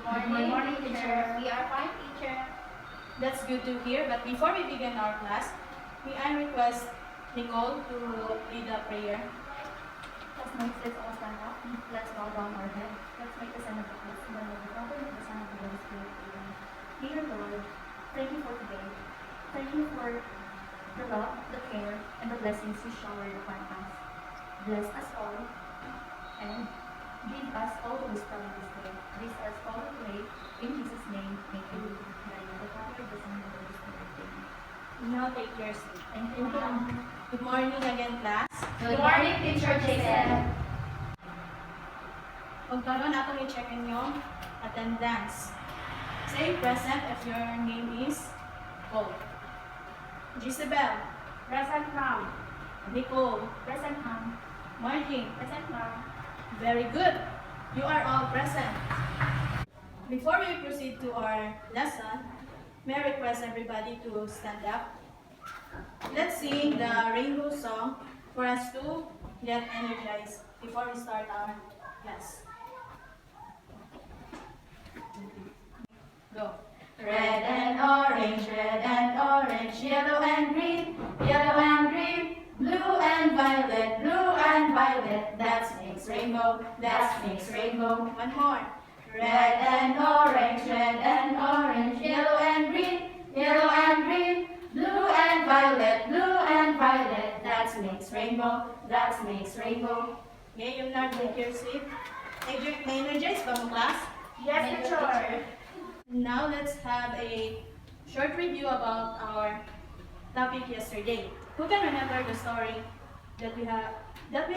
Good morning, teacher. We are fine, teacher. That's good to hear, but before we begin our class, may I request Nicole to lead the prayer. Classmates, let's all stand up. Let's bow down our head. Let's make the sign of the cross in the name of the Father, and of the Son, and of the Holy Spirit. Amen. Dear Lord, thank you for today. Thank you for the love, the care, and the blessings you showered upon us. Bless us all, and give us all the wisdom this day. This is all we pray. In Jesus' name, thank you. In the name of the Father, the Son, and the Holy Spirit. Amen. Now take your seat. Thank you, ma'am. Good morning again, class. Good morning, Teacher Jason. Kung karon atong i-check inyong attendance. Say present if your name is Cole. Gisabel. Present, ma'am. Nicole. Present, ma'am. Margie. Present, ma'am. Very good. You are all present. Before we proceed to our lesson, may I request everybody to stand up. Let's sing the rainbow song for us to get energized before we start our class. Go. Red and orange, yellow and green, blue and violet, that's mixed rainbow, One more. Red and orange, yellow and green, blue and violet, that's mixed rainbow. Okay, you learn take your seat. Energized ba mo, class? Yes, teacher. Now let's have a short review about our topic yesterday. Who can remember the story that we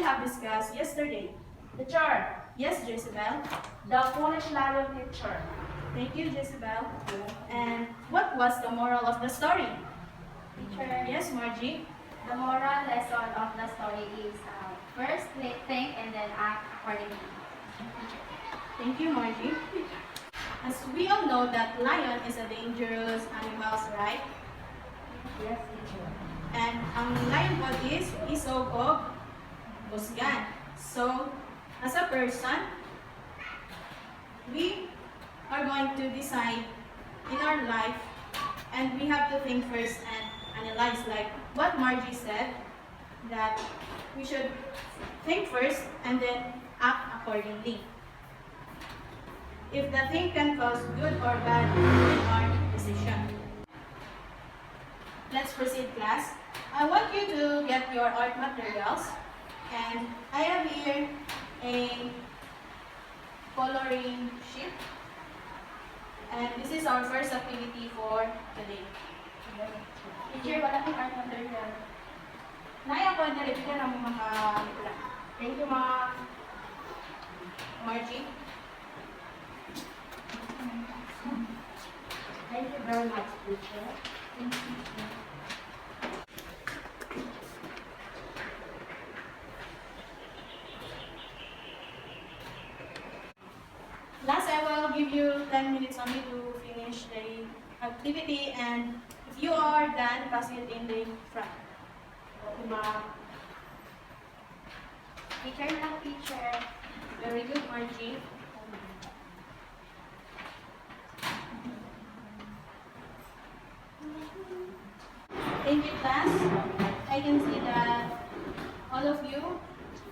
have discussed yesterday? Teacher, Yes, Jezebel. the foolish lion, teacher. Thank you, Jezebel. And what was the moral of the story? Teacher, Yes, Margie. the moral lesson of the story is first think and then act accordingly. Thank you, Margie. As we all know that lion is a dangerous animal, right? Yes, teacher. And ang lion po is isog o busgan. So, as a person, we are going to decide in our life and we have to think first and analyze, like what Margie said, that we should think first and then act accordingly. If the thing can cause good or bad in our decision. Let's proceed, class. I want you to get your art materials, and I have here a coloring sheet, and this is our first activity for today. Teacher, wala kang art material. Naya ko na bigyan ng mga pula. Thank you, ma'am. Margie. Thank you very much, teacher. Thank you. Last, I will give you 10 minutes only to finish the activity, and if you are done, pass it in the front. Okay, ma'am. Teacher lang, teacher. Very good, Margie. Thank you, class. I can see that all of you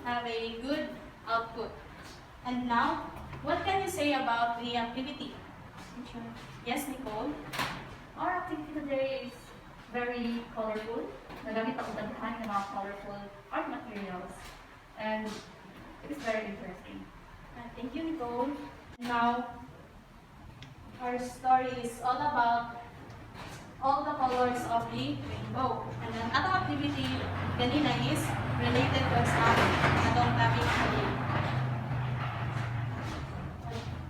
have a good output. And now, what can you say about the activity? Teacher. Yes, Nicole? Our activity today is very colorful. Nagamit ako daghan ng mga colorful art materials. And it is very interesting. Thank you, Nicole. Now, our story is all about all the colors of the rainbow. And ang atong activity kanina is related to sa atong topic today.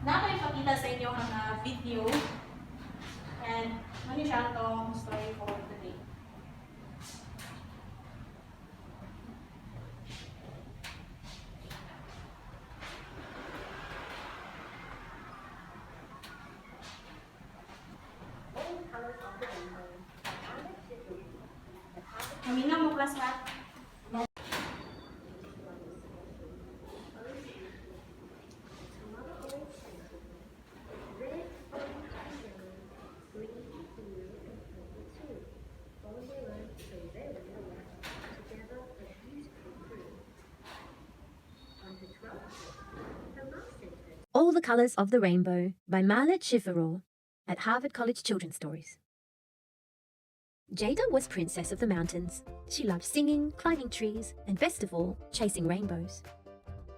Ipakita sa inyo ang video and ano siya itong story for today. Mamina mo class ha? Colors of the Rainbow by Marlet Schifferohr at Harvard College Children's Stories. Jada was princess of the mountains. She loved singing, climbing trees, and best of all, chasing rainbows.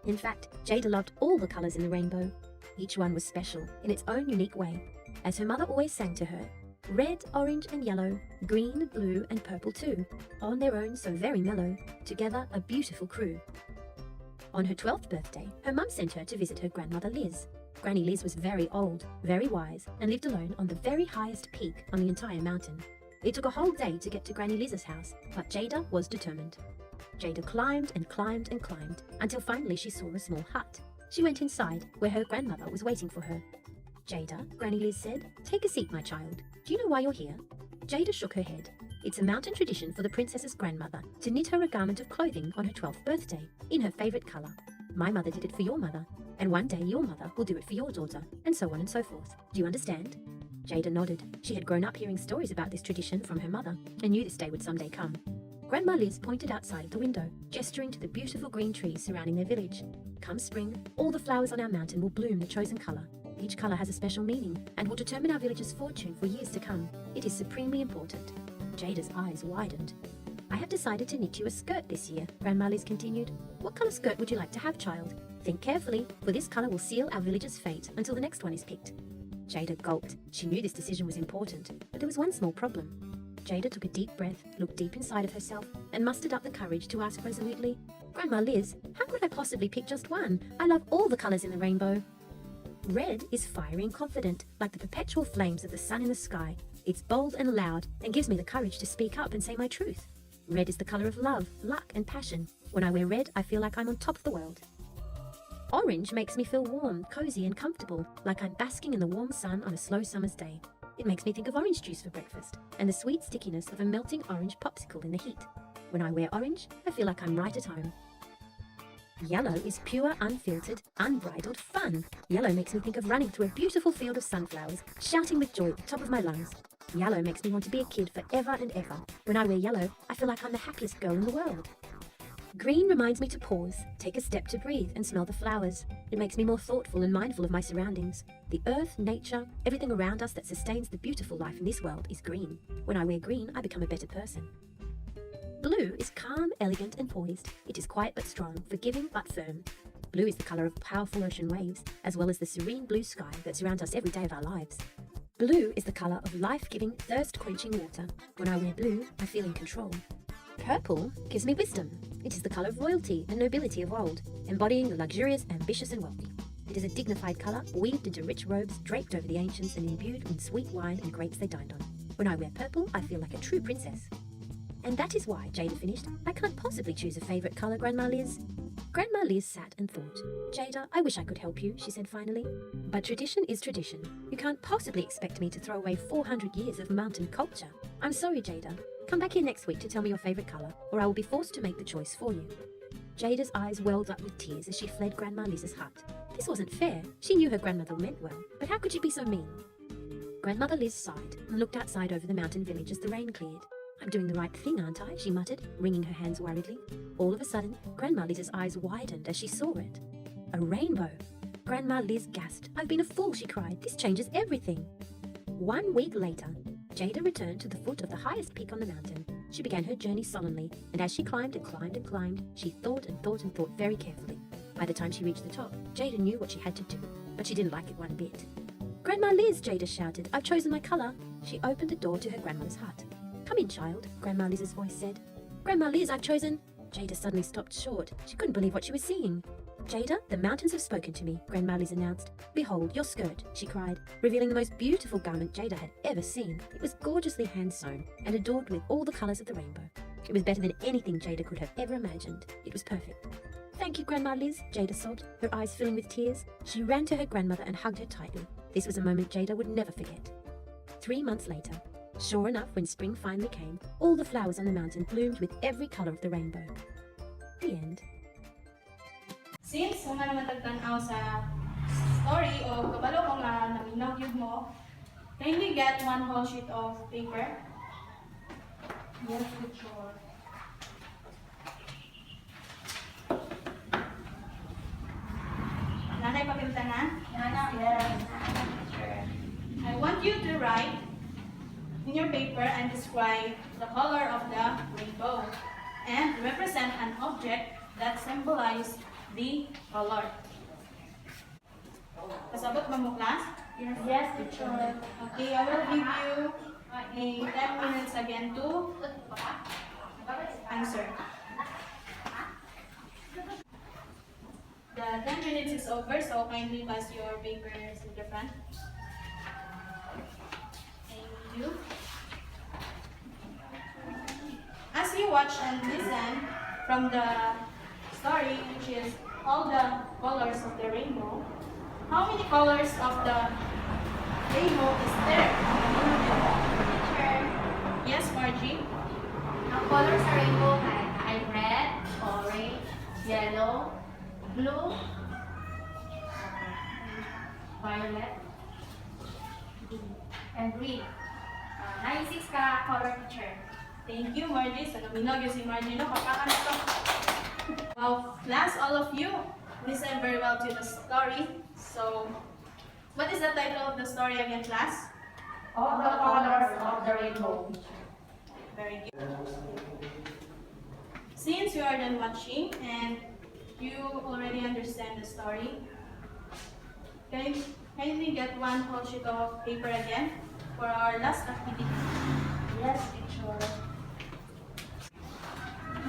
In fact, Jada loved all the colors in the rainbow. Each one was special in its own unique way, as her mother always sang to her. Red, orange and yellow, green, blue and purple too, on their own so very mellow, together a beautiful crew. On her 12th birthday, her mum sent her to visit her grandmother Liz. Granny Liz was very old, very wise, and lived alone on the very highest peak on the entire mountain. It took a whole day to get to Granny Liz's house, but Jada was determined. Jada climbed and climbed and climbed, until finally she saw a small hut. She went inside, where her grandmother was waiting for her. Jada, Granny Liz said, "Take a seat, my child. Do you know why you're here?" Jada shook her head. It's a mountain tradition for the princess's grandmother to knit her a garment of clothing on her 12th birthday, in her favorite color. My mother did it for your mother, and one day your mother will do it for your daughter, and so on and so forth. Do you understand? Jada nodded. She had grown up hearing stories about this tradition from her mother, and knew this day would someday come. Grandma Liz pointed outside of the window, gesturing to the beautiful green trees surrounding their village. Come spring, all the flowers on our mountain will bloom the chosen color. Each color has a special meaning, and will determine our village's fortune for years to come. It is supremely important. Jada's eyes widened. I have decided to knit you a skirt this year, Grandma Liz continued. What color skirt would you like to have, child? Think carefully, for this color will seal our village's fate until the next one is picked. Jada gulped. She knew this decision was important, but there was one small problem. Jada took a deep breath, looked deep inside of herself, and mustered up the courage to ask resolutely, Grandma Liz, how could I possibly pick just one? I love all the colors in the rainbow. Red is fiery and confident, like the perpetual flames of the sun in the sky. It's bold and loud, and gives me the courage to speak up and say my truth. Red is the color of love, luck, and passion. When I wear red, I feel like I'm on top of the world. Orange makes me feel warm, cozy, and comfortable, like I'm basking in the warm sun on a slow summer's day. It makes me think of orange juice for breakfast, and the sweet stickiness of a melting orange popsicle in the heat. When I wear orange, I feel like I'm right at home. Yellow is pure, unfiltered, unbridled fun. Yellow makes me think of running through a beautiful field of sunflowers, shouting with joy at the top of my lungs. Yellow makes me want to be a kid forever and ever. When I wear yellow, I feel like I'm the happiest girl in the world. Green reminds me to pause, take a step to breathe and smell the flowers. It makes me more thoughtful and mindful of my surroundings. The earth, nature, everything around us that sustains the beautiful life in this world is green. When I wear green, I become a better person. Blue is calm, elegant and poised. It is quiet but strong, forgiving but firm. Blue is the colour of powerful ocean waves, as well as the serene blue sky that surrounds us every day of our lives. Blue is the colour of life-giving, thirst-quenching water. When I wear blue, I feel in control. Purple gives me wisdom. It is the colour of royalty and nobility of old, embodying the luxurious, ambitious and wealthy. It is a dignified colour, weaved into rich robes, draped over the ancients and imbued with sweet wine and grapes they dined on. When I wear purple, I feel like a true princess. And that is why, Jada finished, I can't possibly choose a favourite colour, Grandma Liz. Grandma Liz sat and thought. Jada, I wish I could help you, she said finally. But tradition is tradition. You can't possibly expect me to throw away 400 years of mountain culture. I'm sorry, Jada. Come back here next week to tell me your favourite colour, or I will be forced to make the choice for you. Jada's eyes welled up with tears as she fled Grandma Liz's hut. This wasn't fair. She knew her grandmother meant well, but how could she be so mean? Grandmother Liz sighed and looked outside over the mountain village as the rain cleared. I'm doing the right thing, aren't I? She muttered, wringing her hands worriedly. All of a sudden, Grandma Liz's eyes widened as she saw it. A rainbow! Grandma Liz gasped. I've been a fool, she cried. This changes everything. 1 week later, Jada returned to the foot of the highest peak on the mountain. She began her journey solemnly, and as she climbed and climbed and climbed, she thought and thought and thought very carefully. By the time she reached the top, Jada knew what she had to do, but she didn't like it one bit. Grandma Liz, Jada shouted, I've chosen my colour. She opened the door to her grandmother's hut. Come in, child, Grandma Liz's voice said. Grandma Liz, I've chosen... Jada suddenly stopped short. She couldn't believe what she was seeing. Jada, the mountains have spoken to me, Grandma Liz announced. Behold, your skirt, she cried, revealing the most beautiful garment Jada had ever seen. It was gorgeously hand-sewn and adorned with all the colours of the rainbow. It was better than anything Jada could have ever imagined. It was perfect. Thank you, Grandma Liz, Jada sobbed, her eyes filling with tears. She ran to her grandmother and hugged her tightly. This was a moment Jada would never forget. 3 months later, sure enough, when spring finally came, all the flowers on the mountain bloomed with every colour of the rainbow. The end. Since mga naman tagtanaw sa story o kabalo ko nga naminaw yun mo, kindly get 1 whole sheet of paper. Yes, with sure. Nanay, papilta na? I want you to write in your paper and describe the color of the rainbow and represent an object that symbolizes the color. Kasabot ba mo, class? Yes, teacher. Okay, I will give you a 10 minutes again to answer. The 10 minutes is over, so kindly pass your papers in the front. Thank you. As you watch and listen from the story, which is all the colors of the rainbow, how many colors of the rainbow is there? Teacher, Yes, Margie? ang color sa rainbow ay red, orange, yellow, blue, violet, and green. 96 ka color, teacher. Thank you, Margie. So, nabinog yung si Margie, no? Kapakan ito. Well, class, all of you, listen very well to the story. So, what is the title of the story again, class? All the colors of the rainbow. Very good. Since you are done watching and you already understand the story, kindly get one whole sheet of paper again for our last activity. Yes, teacher.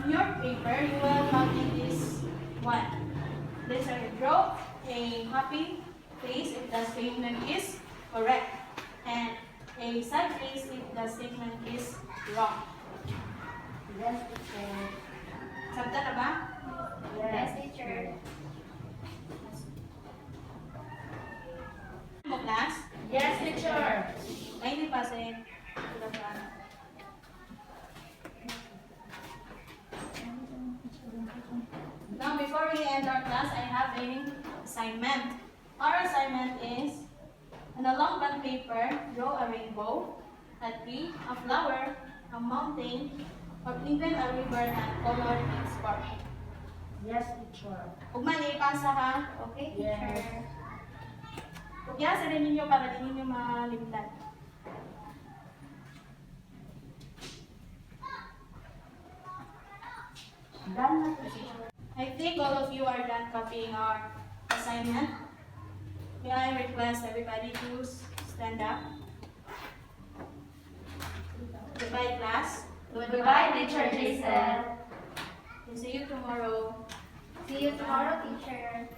In your paper, you will copy this one. This will draw a happy face if the statement is correct, and a sad face if the statement is wrong. Yes, teacher. Sabta na ba? Yes, teacher. Mo, class? Yes, teacher. Kindly pass it to the front. Now, before we end our class, I have an assignment. Our assignment is, on a long bond paper, draw a rainbow, a tree, a flower, a mountain, or even a river and color its part. Yes, teacher. Huwag man ipasa ha. Okay, Yes. teacher. Huwag yasa rin ninyo para di ninyo malimtan. Done na, teacher. I think all of you are done copying our assignment. May I request everybody to stand up. Goodbye, class. Goodbye, teacher Jason. We'll see you tomorrow. See you tomorrow, teacher.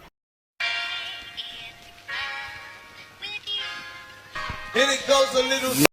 And it goes a little